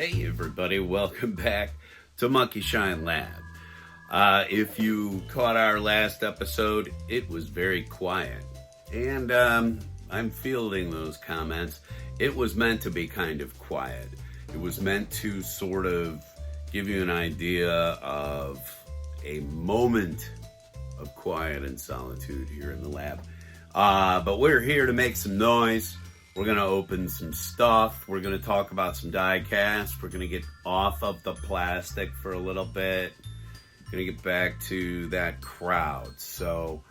Hey everybody, welcome back to Monkey Shine Lab. If you caught our last episode, it was very quiet. And I'm fielding those comments. It was meant to be kind of quiet. It was meant to sort of give you an idea of a moment of quiet and solitude here in the lab. But we're here to make some noise. We're going to open some stuff. We're going to talk about some Diecast. We're going to get off of the plastic for a little bit. Going to get back to that crowd. So,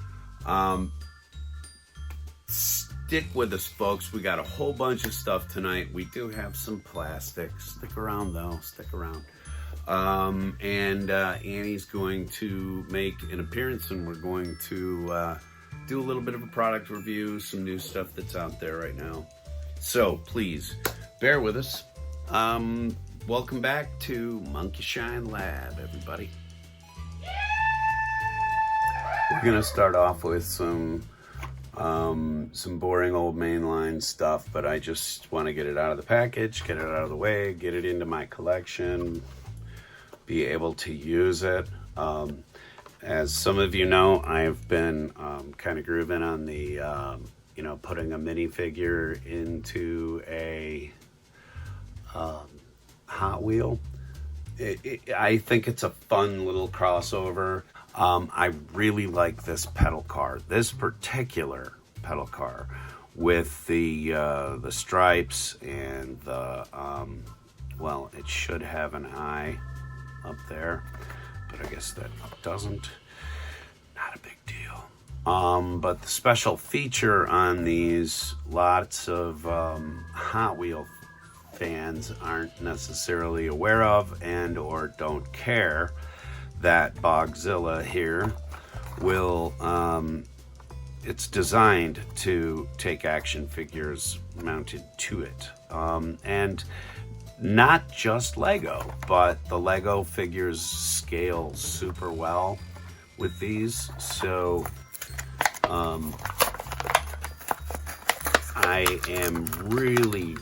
stick with us, folks. We got a whole bunch of stuff tonight. We do have some plastic. Stick around, though. Stick around. And Annie's going to make an appearance, and we're going to do a little bit of a product review, some new stuff that's out there right now. So please bear with us. Welcome back to Monkey Shine Lab, everybody. We're gonna start off with some boring old mainline stuff, but I just want to get it out of the package, get it out of the way, get it into my collection, be able to use it. As some of you know, I've been kind of grooving on the, putting a minifigure into a Hot Wheel. I think it's a fun little crossover. I really like this pedal car, this particular pedal car with the stripes and the, it should have an eye up there. But I guess that doesn't. Not a big deal. But the special feature on these, lots of Hot Wheel fans aren't necessarily aware of and or don't care, that Boxzilla here will, it's designed to take action figures mounted to it. And not just Lego, but the Lego figures scale super well with these. So I am really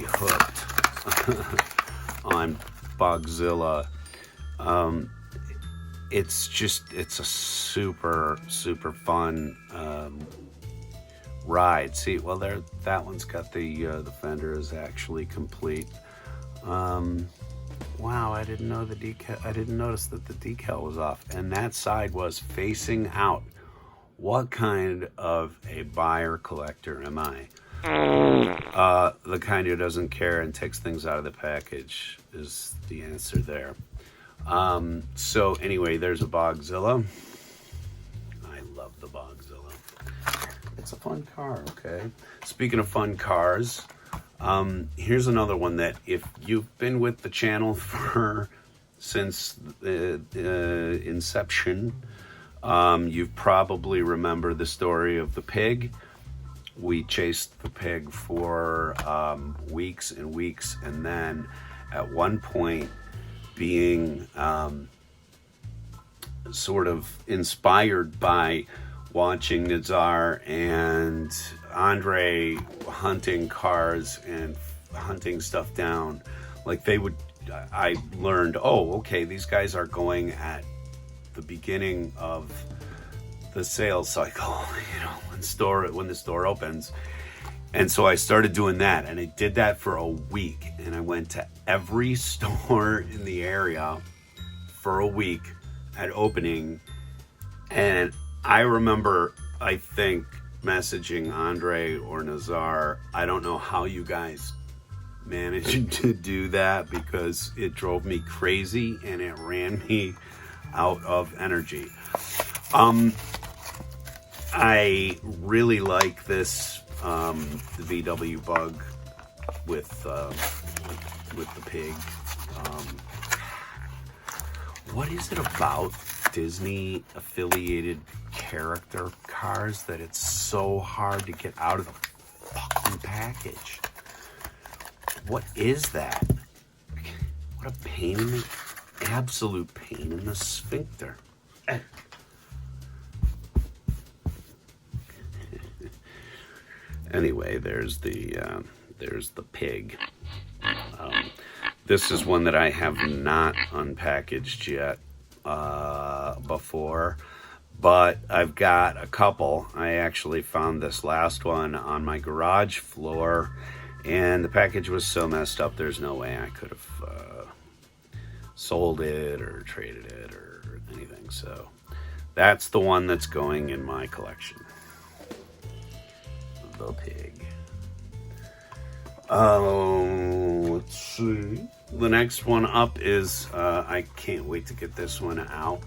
hooked on Boxzilla. It's a super fun ride. See, well, there, that one's got the fender is actually complete. Wow, I didn't know the decal. I didn't notice that the decal was off, and that side was facing out. What kind of a buyer collector am I? The kind who doesn't care and takes things out of the package is the answer there. So anyway, there's a Boxzilla. I love the Boxzilla. It's a fun car, okay? Speaking of fun cars, here's another one that if you've been with the channel since inception, you've probably remember the story of the pig. We chased the pig for weeks and weeks, and then at one point being sort of inspired by watching Nazar and Andre hunting cars and hunting stuff down, like I learned, oh, okay, these guys are going at the beginning of the sales cycle, when the store opens. And so I started doing that, and I did that for a week, and I went to every store in the area for a week at opening. And I remember, I think, messaging Andre or Nazar, I don't know how you guys managed to do that, because it drove me crazy and it ran me out of energy. I really like this the VW Bug with the pig. What is it about Disney affiliated character cars that it's so hard to get out of the fucking package? What is that? What a pain in the absolute pain in the sphincter. Anyway, there's the pig. This is one that I have not unpackaged yet before, but I've got a couple. I actually found this last one on my garage floor, and the package was so messed up, there's no way I could have sold it or traded it or anything. So that's the one that's going in my collection. The pig. Let's see. The next one up is, I can't wait to get this one out.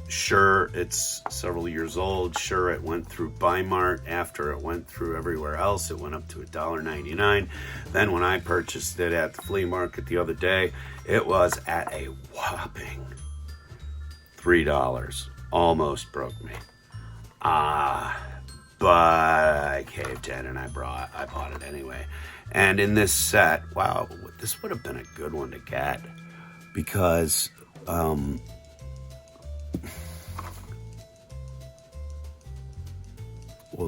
Sure, it's several years old. Sure, it went through Bi-Mart. After it went through everywhere else, it went up to $1.99. Then when I purchased it at the flea market the other day, it was at a whopping $3. Almost broke me. But I caved in and I bought it anyway. And in this set, wow, this would have been a good one to get, because well,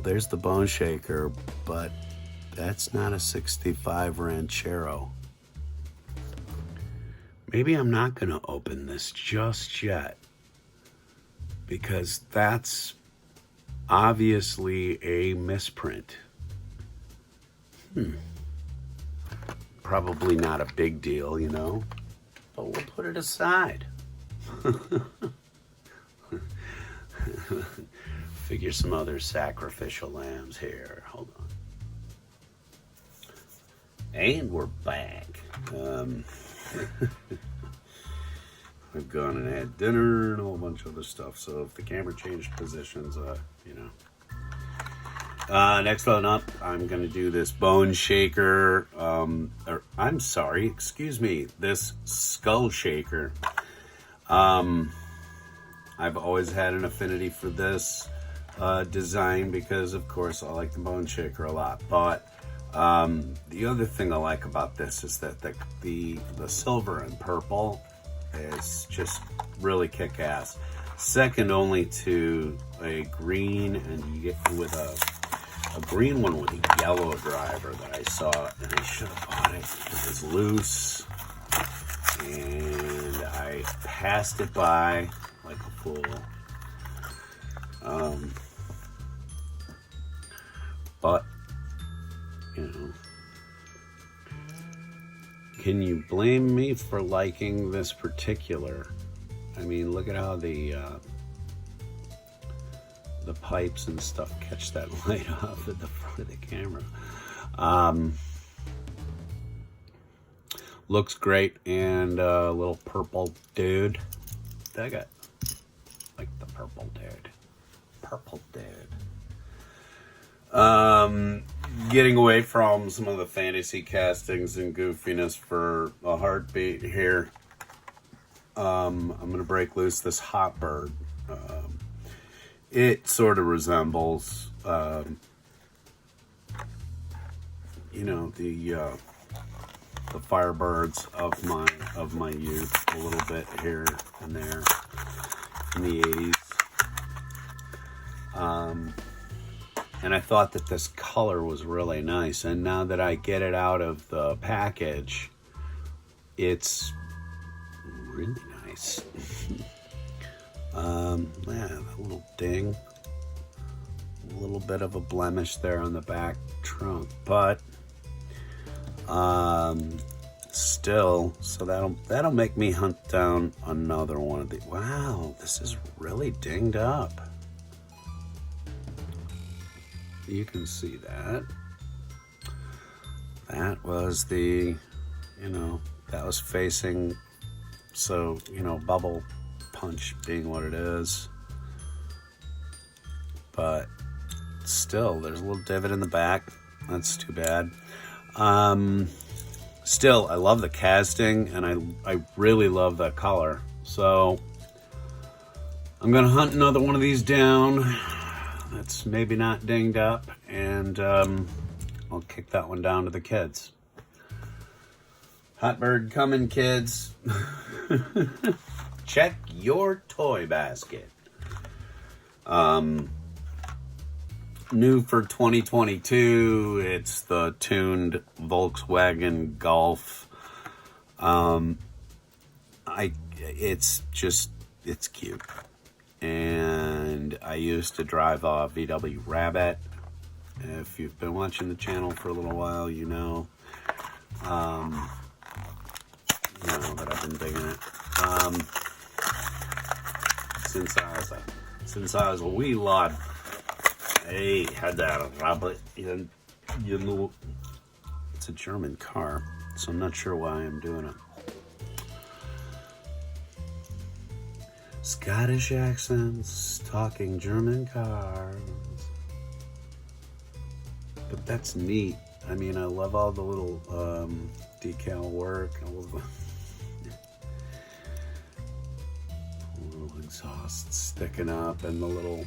there's the Bone Shaker, but that's not a 65 Ranchero. Maybe I'm not going to open this just yet, because that's obviously a misprint. Probably not a big deal, you know, but we'll put it aside. Figure some other sacrificial lambs here. Hold on. And we're back. I've gone and had dinner and a whole bunch of other stuff. So if the camera changed positions, you know. Next one up, I'm going to do this Bone Shaker. I'm sorry, excuse me, this Skull Shaker. I've always had an affinity for this design because, of course, I like the Bone Shaker a lot. But the other thing I like about this is that the silver and purple is just really kick-ass. Second only to a green, and you get with a green one with a yellow driver that I saw, and I should have bought it. It was loose, and I passed it by like a fool. But, you know, can you blame me for liking this particular? I mean, look at how the pipes and stuff catch that light off at the front of the camera. Looks great, and a little purple dude. Dig it. Like the purple dude. Purple dude. Getting away from some of the fantasy castings and goofiness for a heartbeat here. I'm going to break loose this Hot Bird. It sort of resembles, you know, the Firebirds of my youth a little bit here and there in the 80s. And I thought that this color was really nice. And now that I get it out of the package, it's really nice. Yeah, a little ding. A little bit of a blemish there on the back trunk. But still, so that'll make me hunt down another one of these. Wow, this is really dinged up. You can see that. That was the, you know, that was facing, so, you know, bubble punch being what it is. But still, there's a little divot in the back. That's too bad. Still, I love the casting, and I really love that color. So I'm gonna hunt another one of these down that's maybe not dinged up, and I'll kick that one down to the kids. Hot Bird coming, kids. Check your toy basket. New for 2022, it's the tuned Volkswagen Golf It's cute. And I used to drive a VW Rabbit. If you've been watching the channel for a little while, you know that I've been digging it. Since I was a wee lad, I had that Rabbit, and you know, it's a German car, so I'm not sure why I'm doing it. Scottish accents, talking German cars. But that's neat. I mean, I love all the little decal work. I love the little exhausts sticking up and the little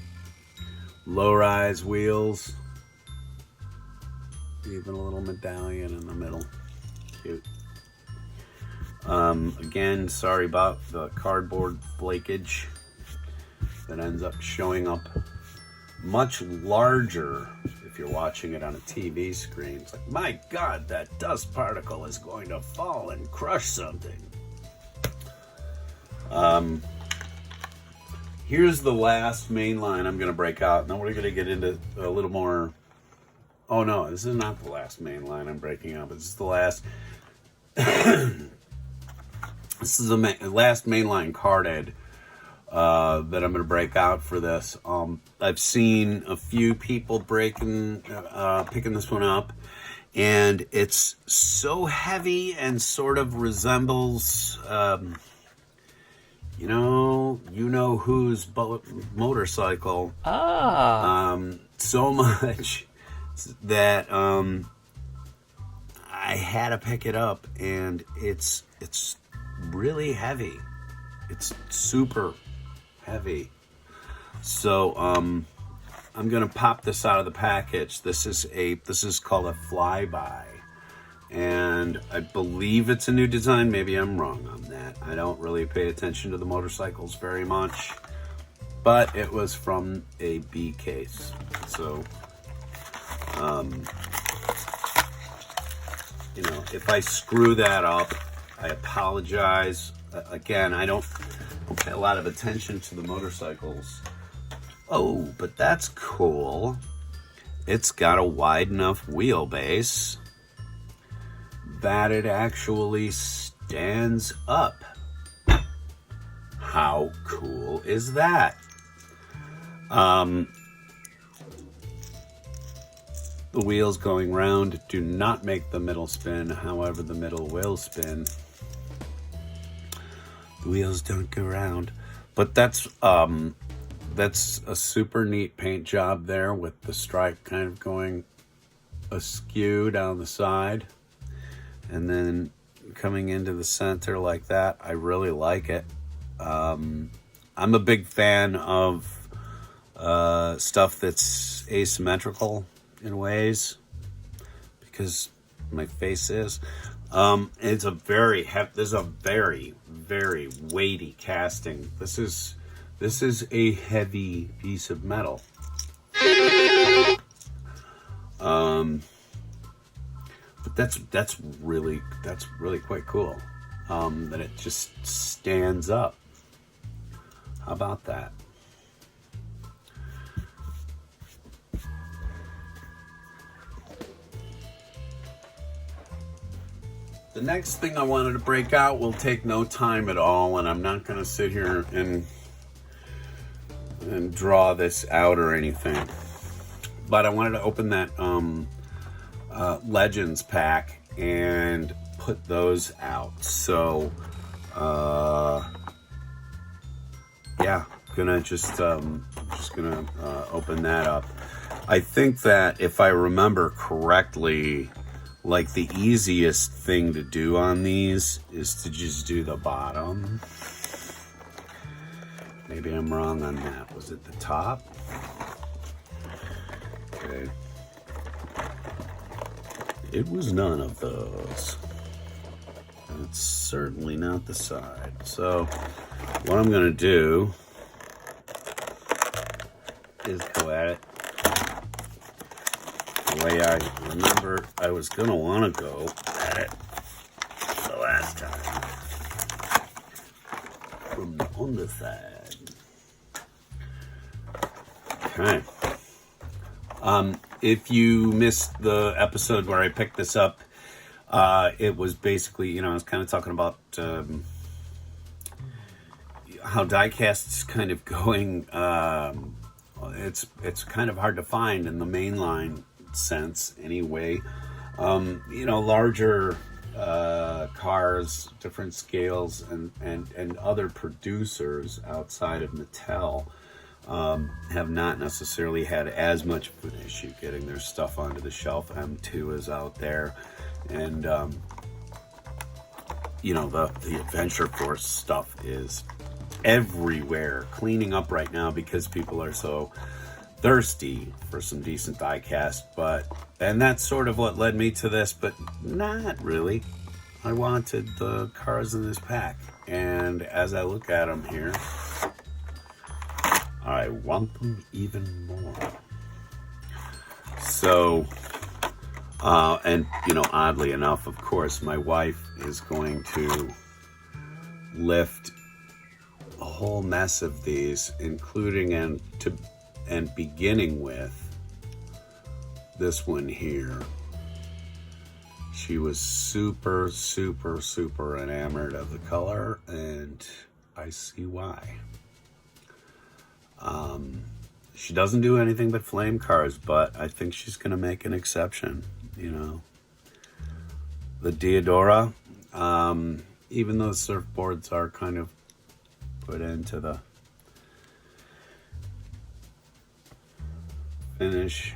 low-rise wheels. Even a little medallion in the middle. Cute. Again, sorry about the cardboard flakage that ends up showing up much larger if you're watching it on a TV screen. It's like, my God, that dust particle is going to fall and crush something. Here's the last main line I'm going to break out, and then we're going to get into a little more. Oh no, this is not the last main line I'm breaking out. This is the last. This is the last mainline carded that I'm going to break out for this. I've seen a few people picking this one up, and it's so heavy and sort of resembles, you know whose motorcycle. So much that I had to pick it up, and it's really heavy. It's super heavy. So I'm gonna pop this out of the package. This is called a Flyby, and I believe it's a new design. Maybe I'm wrong on that. I don't really pay attention to the motorcycles very much, but it was from a B case. So if I screw that up, I apologize. Again, I don't pay a lot of attention to the motorcycles. Oh, but that's cool. It's got a wide enough wheelbase that it actually stands up. How cool is that? The wheels going round do not make the middle spin. However, the middle will spin. The wheels don't go round. But that's a super neat paint job there with the stripe kind of going askew down the side and then coming into the center like that. I really like it. I'm a big fan of stuff that's asymmetrical in ways, because my face is. It's a very very weighty casting. This is a heavy piece of metal. But that's really quite cool. That it just stands up. How about that? The next thing I wanted to break out will take no time at all, and I'm not going to sit here and draw this out or anything. But I wanted to open that Legends pack and put those out. So, yeah, gonna just gonna open that up. I think that if I remember correctly, like the easiest thing to do on these is to just do the bottom. Maybe I'm wrong on that. Was it the top? Okay. It was none of those. It's certainly not the side. So what I'm gonna do is go at it the way I remember I was gonna want to go at it the last time. From the underside. Okay. If you missed the episode where I picked this up, it was basically, you know, I was kind of talking about how Diecast's kind of going. It's kind of hard to find in the mainline sense, anyway. You know, larger cars, different scales, and other producers outside of Mattel have not necessarily had as much of an issue getting their stuff onto the shelf. M2 is out there, and you know, the Adventure Force stuff is everywhere, cleaning up right now because people are so thirsty for some decent diecast. And that's sort of what led me to this, but not really. I wanted the cars in this pack, and as I look at them here, I want them even more. So, and you know, oddly enough, of course, my wife is going to lift a whole mess of these, including and beginning with this one here. She was super enamored of the color, and I see why. She doesn't do anything but flame cars, but I think she's gonna make an exception, you know. The Diodora, even though surfboards are kind of put into the finish,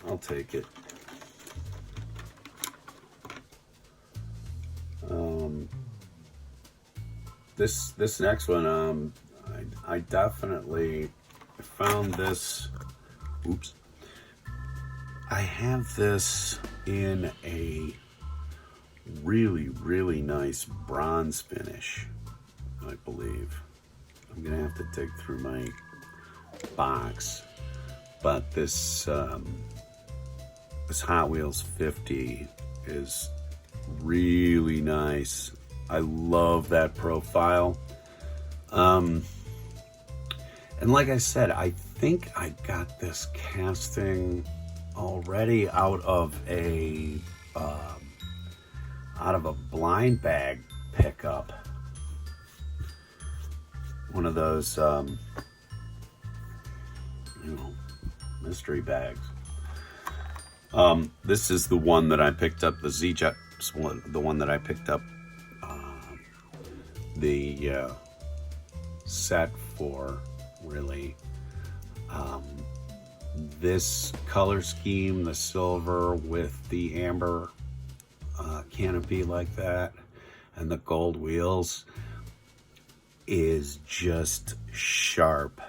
I'll take it. This next one, I definitely found this. Oops. I have this in a really nice bronze finish, I believe. I'm gonna have to dig through my box, but this Hot Wheels 50 is really nice. I love that profile. And like I said, I think I got this casting already out of a blind bag pickup. One of those, you know, mystery bags. This is the one that I picked up, the Z-Jet's one, the one that I picked up the set for, really. This color scheme, the silver with the amber canopy like that, and the gold wheels, is just sharp.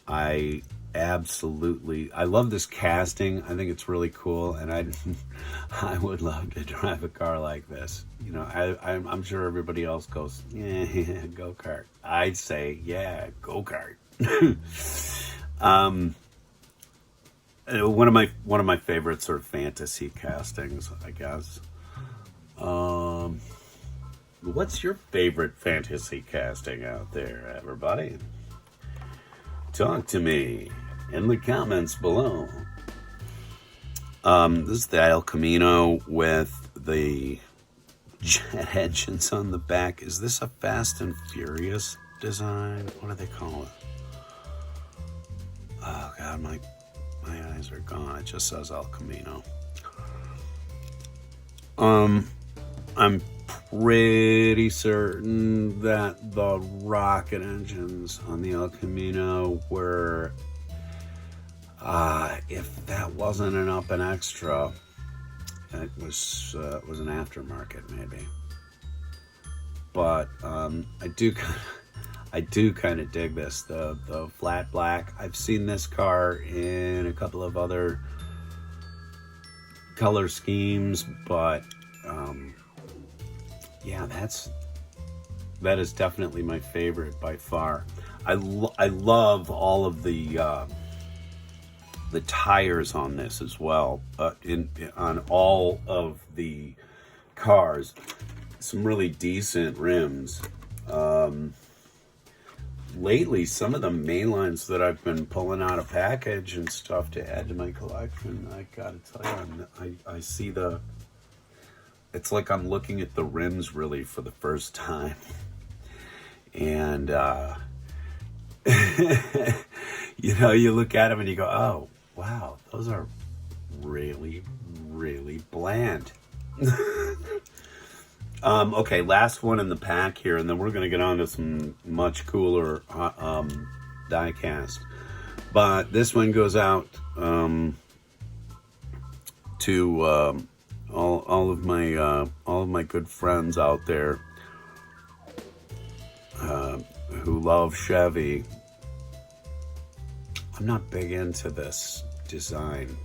I love this casting. I think it's really cool, and I would love to drive a car like this. You know, I'm sure everybody else goes, yeah, go-kart. I'd say, yeah, go-kart. One of my favorite sort of fantasy castings, I guess. What's your favorite fantasy casting out there, everybody? Talk to me in the comments below. This is the El Camino with the jet engines on the back. Is this a Fast and Furious design? What do they call it? Oh God, my eyes are gone. It just says El Camino. I'm pretty certain that the rocket engines on the El Camino were, if that wasn't an up and extra, it was an aftermarket maybe. But I do kind of dig this, the flat black. I've seen this car in a couple of other color schemes, but yeah, that is definitely my favorite by far. I love all of the tires on this as well. On all of the cars, some really decent rims. Lately, some of the main lines that I've been pulling out of package and stuff to add to my collection, I gotta tell you, I see it's like I'm looking at the rims really for the first time. And, you look at them and you go, oh, wow, those are really, really bland. Okay, last one in the pack here, and then we're going to get on to some much cooler diecast. But this one goes out to all of my good friends out there who love Chevy. I'm not big into this design.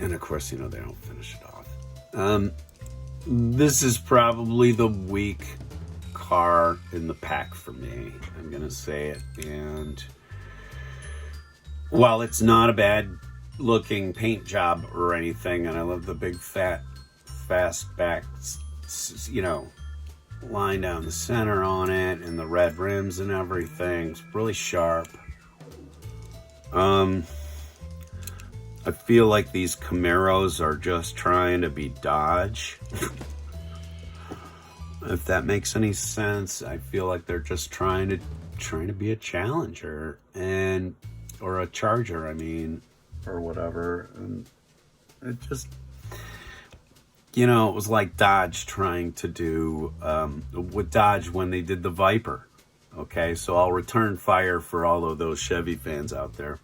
And of course, they don't finish it off. This is probably the weak car in the pack for me. I'm going to say it. And while it's not a bad looking paint job or anything, and I love the big fat fastback, line down the center on it and the red rims and everything. It's really sharp. I feel like these Camaros are just trying to be Dodge. If that makes any sense, I feel like they're just trying to be a Challenger or a Charger, or whatever. And it just, it was like Dodge trying to do with Dodge when they did the Viper. Okay, so I'll return fire for all of those Chevy fans out there.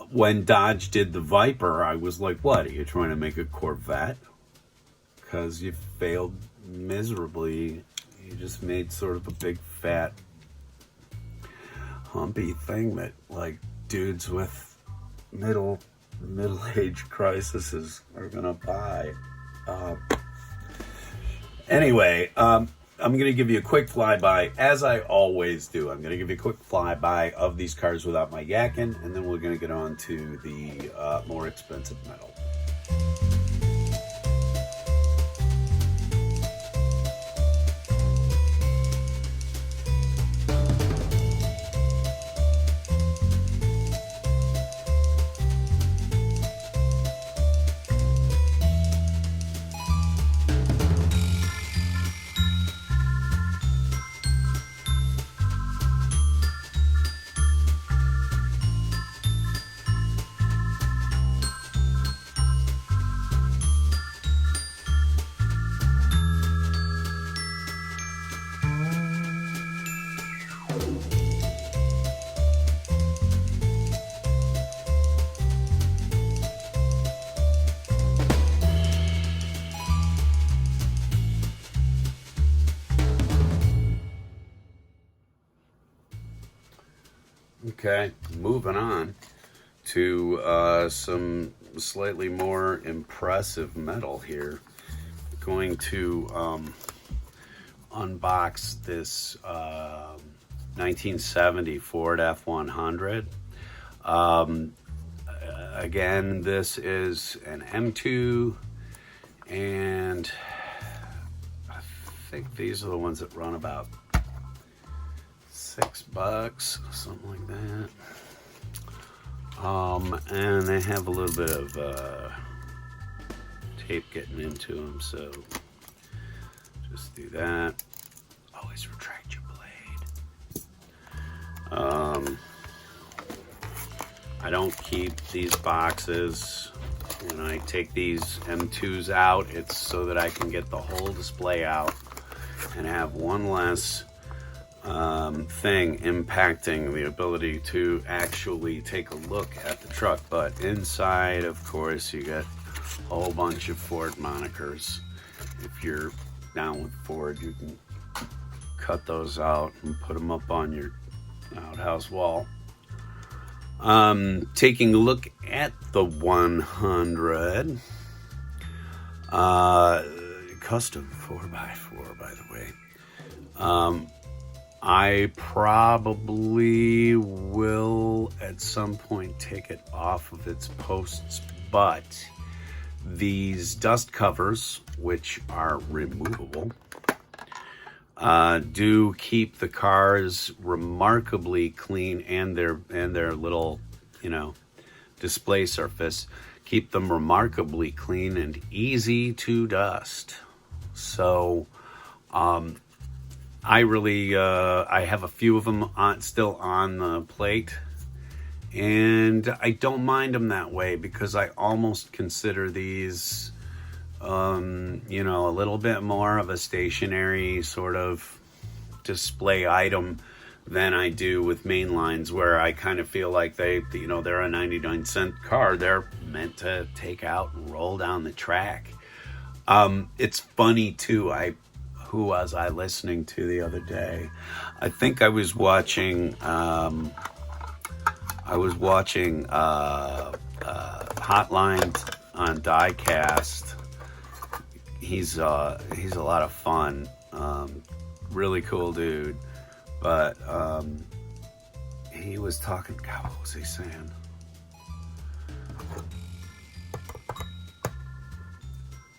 When Dodge did the Viper, I was like, what, are you trying to make a Corvette? Because you failed miserably. You just made sort of a big, fat, humpy thing that, like, dudes with middle-age crises are going to buy. Anyway, I'm going to give you a quick flyby, as I always do. I'm going to give you a quick flyby of these cars without my yakking, and then we're going to get on to the more expensive metal. Okay, moving on to some slightly more impressive metal here. Going to unbox this 1970 Ford F100. Again, this is an M2, and I think these are the ones that run about $6, something like that. And they have a little bit of tape getting into them, so just do that. Always retract your blade. I don't keep these boxes. When I take these M2s out, it's so that I can get the whole display out and have one less thing impacting the ability to actually take a look at the truck. But inside, of course, you get a whole bunch of Ford monikers. If you're down with Ford, you can cut those out and put them up on your outhouse wall. Taking a look at the 100, custom 4x4, by the way. I probably will at some point take it off of its posts, but these dust covers, which are removable, do keep the cars remarkably clean, and their little, display surface, keep them remarkably clean and easy to dust. So I really I have a few of them still on the plate, and I don't mind them that way because I almost consider these a little bit more of a stationary sort of display item than I do with main lines, where I kind of feel like they're a 99-cent car. They're meant to take out and roll down the track. It's funny too. Who was I listening to the other day? I think I was watching Hotline on Diecast. He's a lot of fun. Really cool dude. But he was talking. God, what was he saying?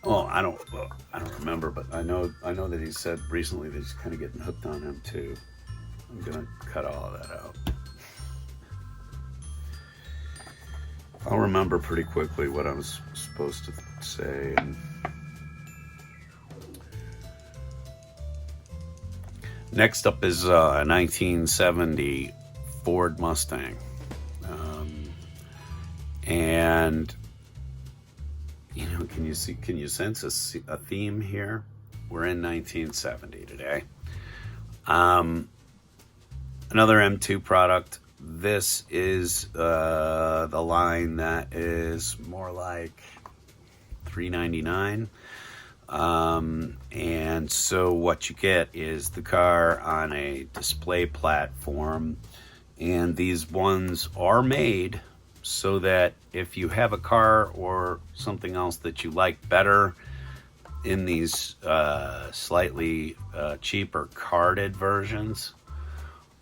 Oh, I don't remember, but I know that he said recently that he's kind of getting hooked on him too. I'm gonna cut all of that out. I'll remember pretty quickly what I was supposed to say. Next up is a 1970 Ford Mustang, and can you sense a theme here? We're in 1970 today. Another M2 product. This is the line that is more like $399. And so what you get is the car on a display platform, and these ones are made so that if you have a car or something else that you like better in these slightly cheaper carded versions,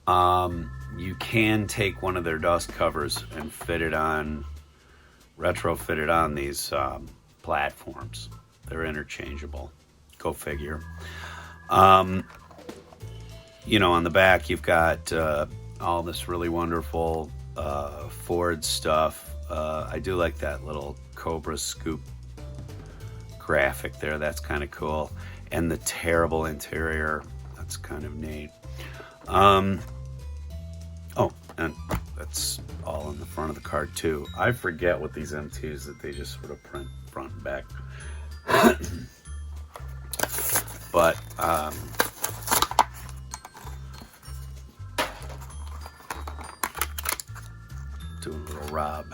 you can take one of their dust covers and retrofit it on these platforms. They're interchangeable. Go figure. On the back, you've got all this really wonderful Ford stuff. I do like that little Cobra scoop graphic there. That's kind of cool. And the terrible interior. That's kind of neat. And that's all in the front of the car too. I forget what these M2s that they just sort of print front and back. But doing a little Rob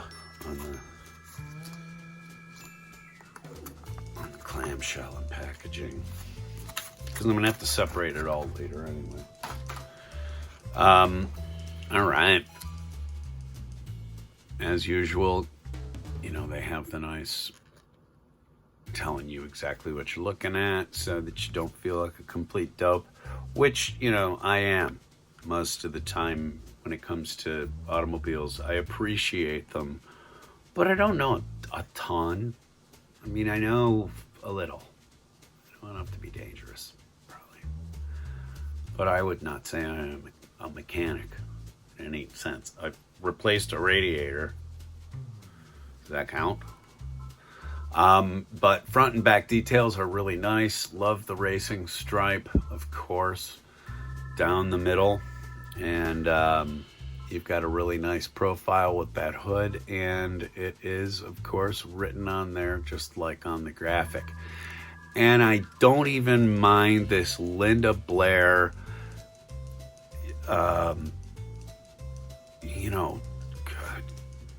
on the clamshell and packaging, because I'm gonna have to separate it all later anyway. All right. As usual, they have the nice telling you exactly what you're looking at so that you don't feel like a complete dope, which, I am most of the time when it comes to automobiles. I appreciate them, but I don't know a ton. I mean, I know a little. I don't have to be dangerous, probably. But I would not say I am a mechanic in any sense. I've replaced a radiator. Does that count? But front and back details are really nice. Love the racing stripe, of course, down the middle. And you've got a really nice profile with that hood. And it is, of course, written on there just like on the graphic. And I don't even mind this Linda Blair,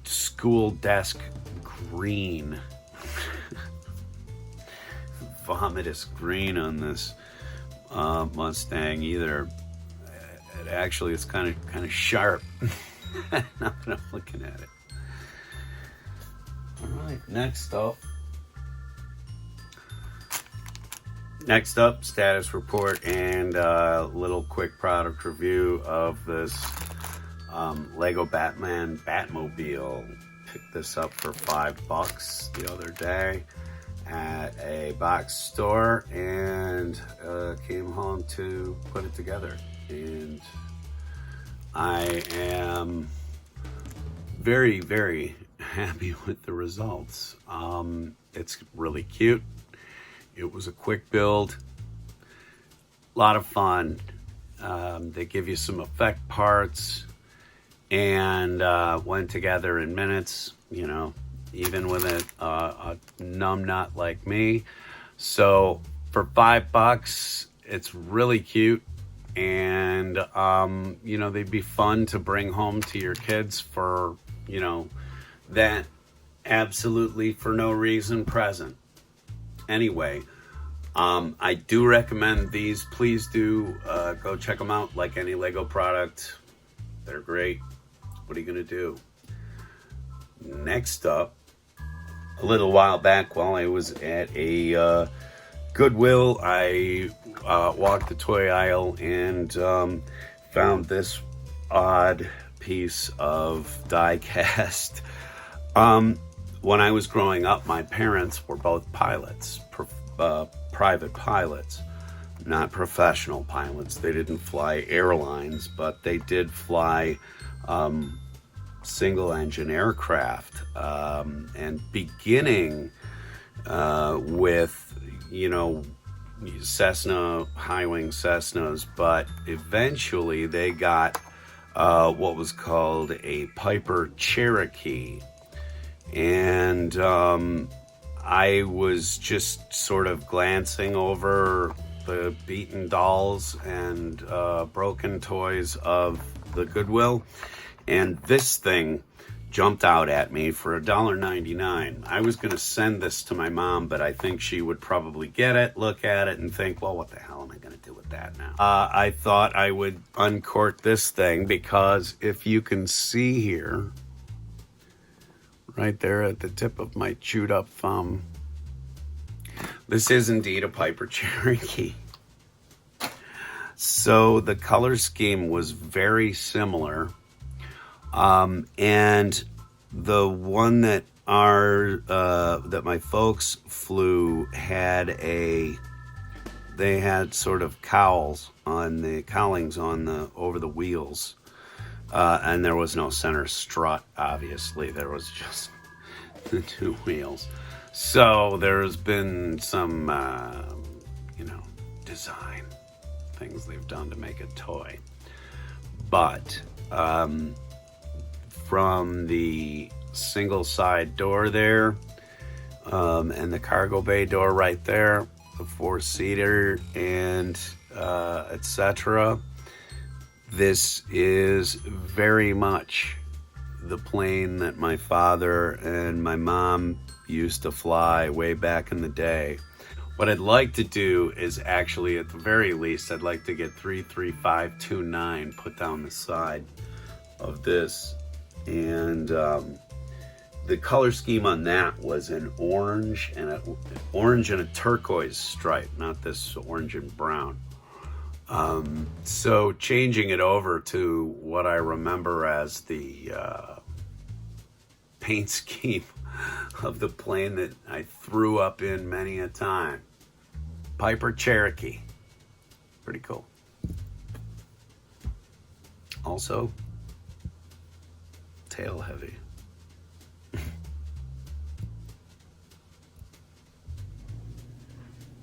school desk green. Vomitous green on this Mustang either. It actually is kind of sharp. Now that I'm looking at it. All right, next up. Next up, status report and a little quick product review of this Lego Batman Batmobile. Picked this up for $5 the other day at a box store and came home to put it together. And I am very, very happy with the results. It's really cute. It was a quick build, a lot of fun. They give you some effect parts and went together in minutes, you know, even with a numbnut like me. So for $5, it's really cute. And, you know, they'd be fun to bring home to your kids for, you know, that absolutely for no reason present. Anyway, I do recommend these. Please do go check them out. Like any Lego product, they're great. What are you going to do? Next up, a little while back while I was at a Goodwill, I walked the toy aisle and found this odd piece of diecast. When I was growing up, my parents were both pilots, private pilots, not professional pilots. They didn't fly airlines, but they did fly single-engine aircraft, and beginning with, you know, Cessna, high-wing Cessnas, but eventually they got what was called a Piper Cherokee. And I was just sort of glancing over the beaten dolls and broken toys of the Goodwill, and this thing jumped out at me for $1.99. I was going to send this to my mom, but I think she would probably get it, look at it, and think, well, what the hell am I going to do with that now? I thought I would uncork this thing because if you can see here, right there at the tip of my chewed up thumb, this is indeed a Piper Cherokee. So the color scheme was very similar. And the one that that my folks flew they had sort of cowlings on over the wheels. And there was no center strut, obviously. There was just the two wheels. So there's been some, you know, design things they've done to make a toy. But from the single side door there, and the cargo bay door right there, the four-seater and etc., this is very much the plane that my father and my mom used to fly way back in the day. What I'd like to do is actually, at the very least, I'd like to get 33529 put down the side of this. And the color scheme on that was an orange and a turquoise stripe, not this orange and brown. So changing it over to what I remember as the paint scheme of the plane that I threw up in many a time. Piper Cherokee. Pretty cool. Also, tail heavy.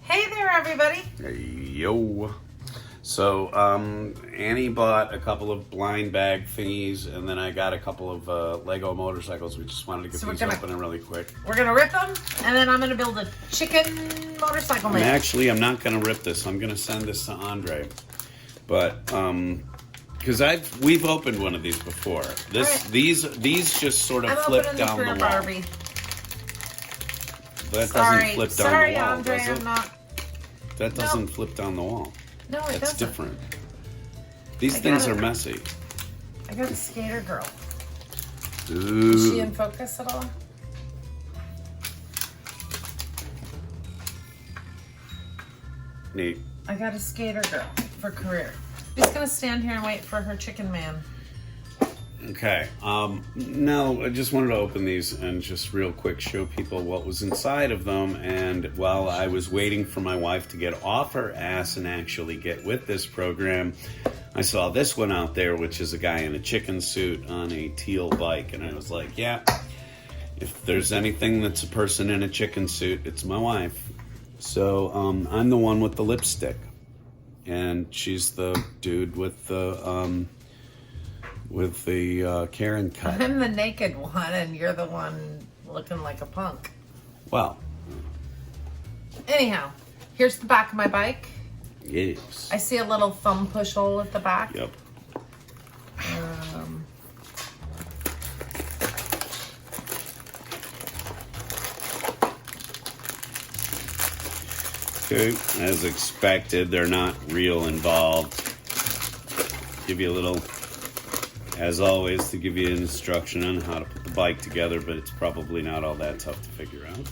Hey there, everybody. Hey, yo. So, Annie bought a couple of blind bag thingies, and then I got a couple of Lego motorcycles. We just wanted to get these opening really quick. We're going to rip them, and then I'm going to build a chicken motorcycle man. Actually, I'm not going to rip this. I'm going to send this to Andre. But, because we've opened one of these before. These just sort of flip down the wall. Barbie. That doesn't flip down the wall, Andre, does it? I'm not. That doesn't flip down the wall. No, it doesn't. That's different. These things are messy. I got a skater girl. Ooh. Is she in focus at all? Neat. I got a skater girl for career. She's gonna stand here and wait for her chicken man. Okay. Now, I just wanted to open these and just real quick show people what was inside of them. And while I was waiting for my wife to get off her ass and actually get with this program, I saw this one out there, which is a guy in a chicken suit on a teal bike. And I was like, yeah, if there's anything that's a person in a chicken suit, it's my wife. So I'm the one with the lipstick. And she's the dude with the Karen cut. I'm the naked one, and you're the one looking like a punk. Well. Anyhow, here's the back of my bike. Yes. I see a little thumb push hole at the back. Yep. Okay, as expected, they're not real involved. Give you a little, as always, to give you an instruction on how to put the bike together, but it's probably not all that tough to figure out.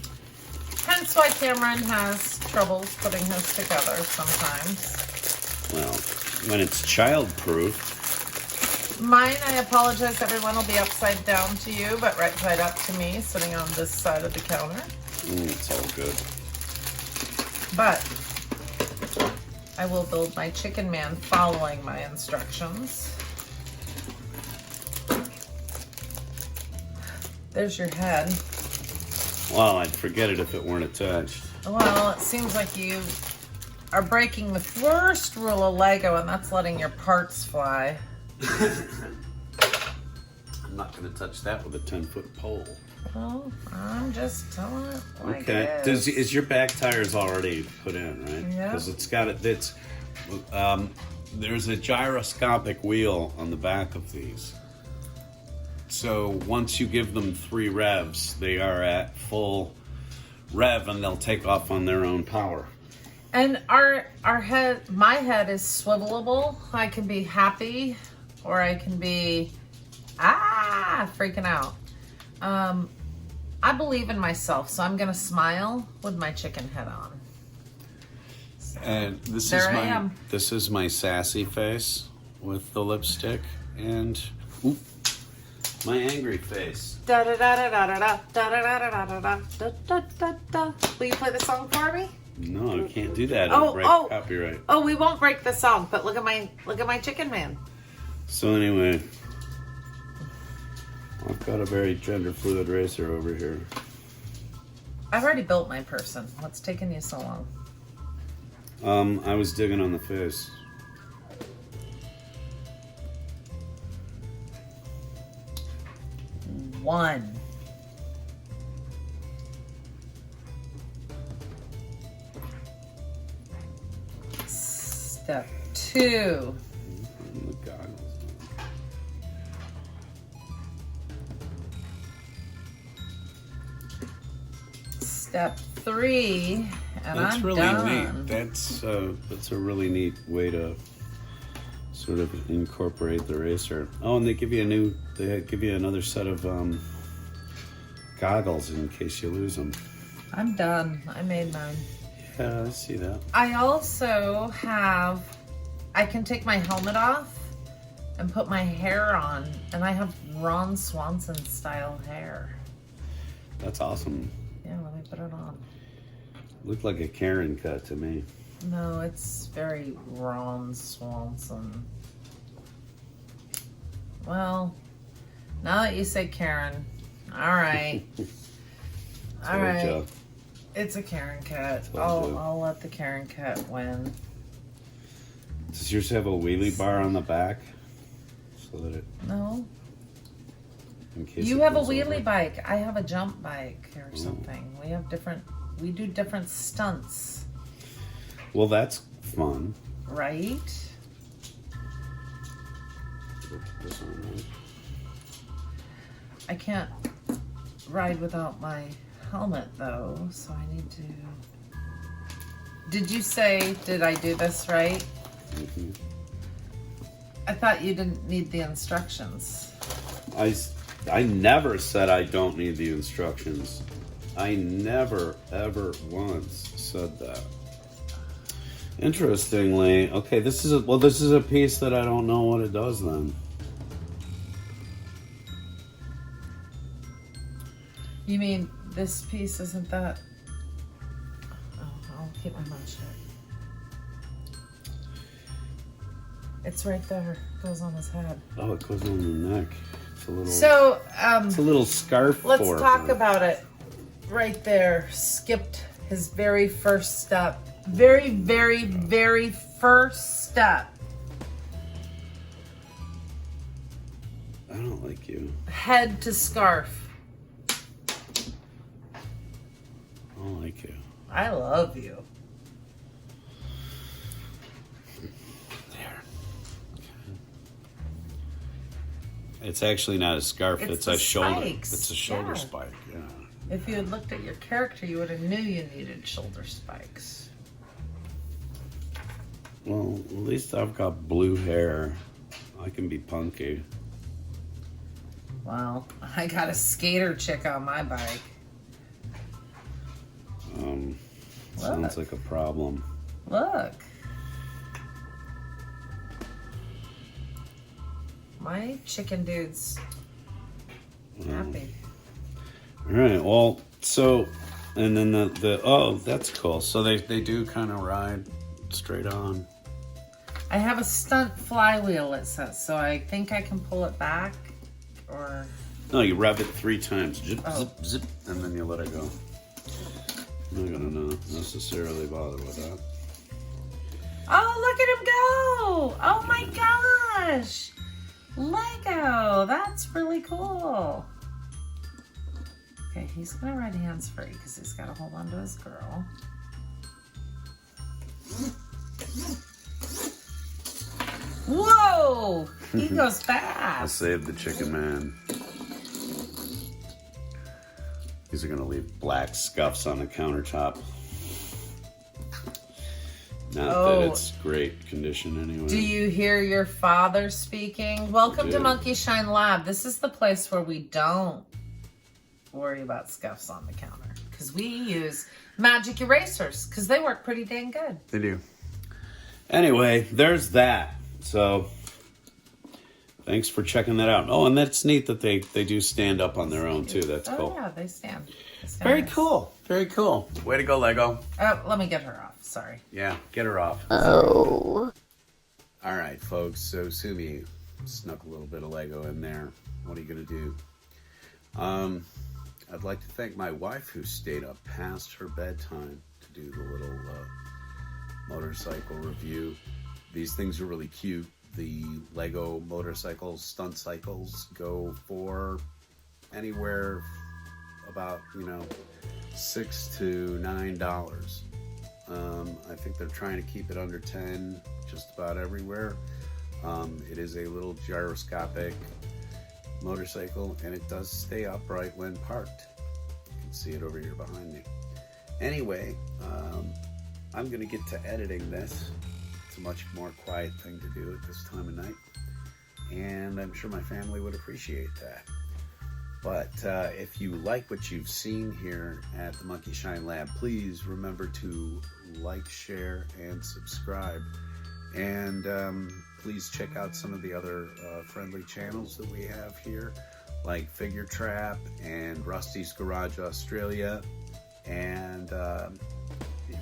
Hence why Cameron has troubles putting his together sometimes. Well, when it's child-proof. Mine, I apologize, everyone, will be upside down to you, but right side up to me, sitting on this side of the counter. It's all good. But I will build my chicken man following my instructions. There's your head. Well, I'd forget it if it weren't attached. Well, it seems like you are breaking the first rule of Lego, and that's letting your parts fly. I'm not going to touch that with a 10-foot pole. Oh, I'm just telling it like Okay. it is. Is your back tires already put in, right? Yeah. Because it's got it. There's a gyroscopic wheel on the back of these. So once you give them 3 revs, they are at full rev, and they'll take off on their own power. And my head is swivelable. I can be happy, or I can be freaking out. I believe in myself, so I'm gonna smile with my chicken head on. And this is my sassy face with the lipstick, and my angry face. Da da da da da da da da da da da da da da da. Will you play the song for me? No, I can't do that. It'll break copyright. Oh, we won't break the song, but look at my chicken man. So anyway, I've got a very gender fluid racer over here. I've already built my person. What's taking you so long? I was digging on the face. One. Step 2. The goggles. Step 3, and That's I'm really done. neat. That's a really neat way to sort of incorporate the racer. Oh, and they give you another set of goggles in case you lose them. I'm done. I made mine. Yeah, I see that. I also I can take my helmet off and put my hair on, and I have Ron Swanson style hair. That's awesome. Yeah, let me put it on. Looked like a Karen cut to me. No, it's very Ron Swanson. Well, now that you say Karen, all right. All right. Job. It's a Karen cut. Told you. I'll let the Karen cut win. Does yours have a wheelie bar on the back? So that it, No. in case You it have a goes wheelie over. bike. I have a jump bike or something. We do different stunts, Well, that's fun. right? This one, right? I can't ride without my helmet though, so I need to. Did I do this right? Mhm. I thought you didn't need the instructions. I never said I don't need the instructions. I never, ever once said that. Interestingly, okay, this is a piece that I don't know what it does then. You mean this piece isn't that? Oh, I'll keep my mouth shut. It's right there. It goes on his head. Oh, it goes on the neck. It's a little. So, it's a little scarf. Let's for talk her. about it. Right there, skipped his very first step. Very, very, very first step. I don't like you. Head to scarf. I don't like you. I love you. There. Okay. It's actually not a scarf. It's a shoulder. Spikes. It's a shoulder Yeah. spike. Yeah. If you had looked at your character, you would have knew you needed shoulder spikes. Well, at least I've got blue hair. I can be punky. Well, I got a skater chick on my bike. Sounds like a problem. Look. My chicken dude's happy. All right. Well, so, and then the oh, that's cool. So they do kind of ride straight on. I have a stunt flywheel, it says, so I think I can pull it back, or... No, you rev it 3 times. Zip, Oh. zip, zip, and then you let it go. I'm not gonna necessarily bother with that. Oh, look at him go! Oh my gosh! Lego! That's really cool. Okay, he's gonna ride hands-free because he's gotta hold on to his girl. Whoa! He goes I fast. saved the chicken man. These are gonna leave black scuffs on the countertop. Not Oh. that it's great condition anyway. Do you hear your father speaking? Welcome to do. Monkey Shine Lab. This is the place where we don't worry about scuffs on the counter because we use magic erasers because they work pretty dang good. They do. Anyway, there's that. So, thanks for checking that out. Oh, and that's neat that they do stand up on their own too. That's cool. Oh yeah, they stand. They stand Very nice. cool. Very cool. Way to go, Lego. Oh, let me get her off. Sorry. Yeah, get her off. Oh. All right, folks. So Sumi snuck a little bit of Lego in there. What are you gonna do? I'd like to thank my wife who stayed up past her bedtime to do the little motorcycle review. These things are really cute. The Lego motorcycles, stunt cycles, go for anywhere about $6 to $9. I think they're trying to keep it under 10 just about everywhere. It is a little gyroscopic motorcycle and it does stay upright when parked. You can see it over here behind me. Anyway, I'm going to get to editing this. It's a much more quiet thing to do at this time of night, and I'm sure my family would appreciate that. But if you like what you've seen here at the Monkey Shine Lab, please remember to like, share, and subscribe. And please check out some of the other friendly channels that we have here, like Figure Trap and Rusty's Garage Australia. And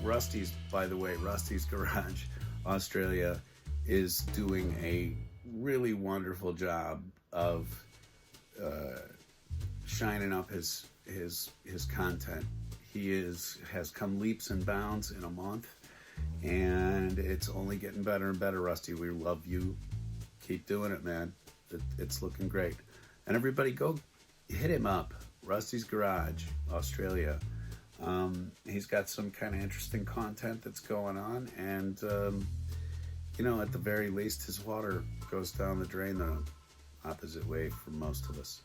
Rusty's, by the way, Rusty's Garage Australia is doing a really wonderful job of shining up his content. He has come leaps and bounds in a month, and it's only getting better and better. Rusty, we love you. Keep doing it, man. It's looking great. And everybody, go hit him up. Rusty's Garage Australia. He's got some kind of interesting content that's going on, and at the very least, his water goes down the drain the opposite way for most of us.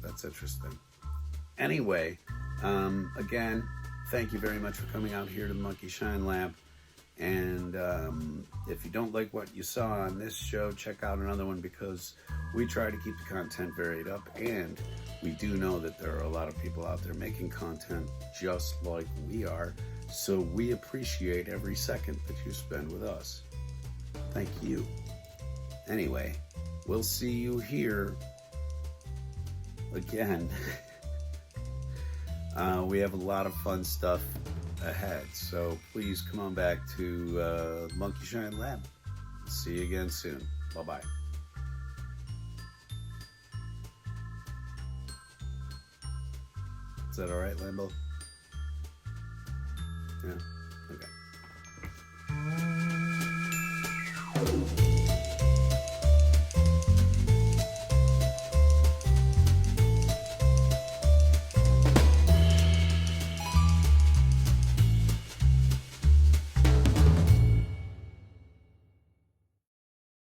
That's interesting. Anyway, again, thank you very much for coming out here to the Monkey Shine Lab. And if you don't like what you saw on this show, check out another one, because we try to keep the content varied up, and we do know that there are a lot of people out there making content just like we are, so we appreciate every second that you spend with us. Thank you. Anyway, we'll see you here again. We have a lot of fun stuff ahead, so please come on back to Monkey Shine Lab. See you again soon. Bye-bye. Is that all right, Lambo? Yeah? Okay.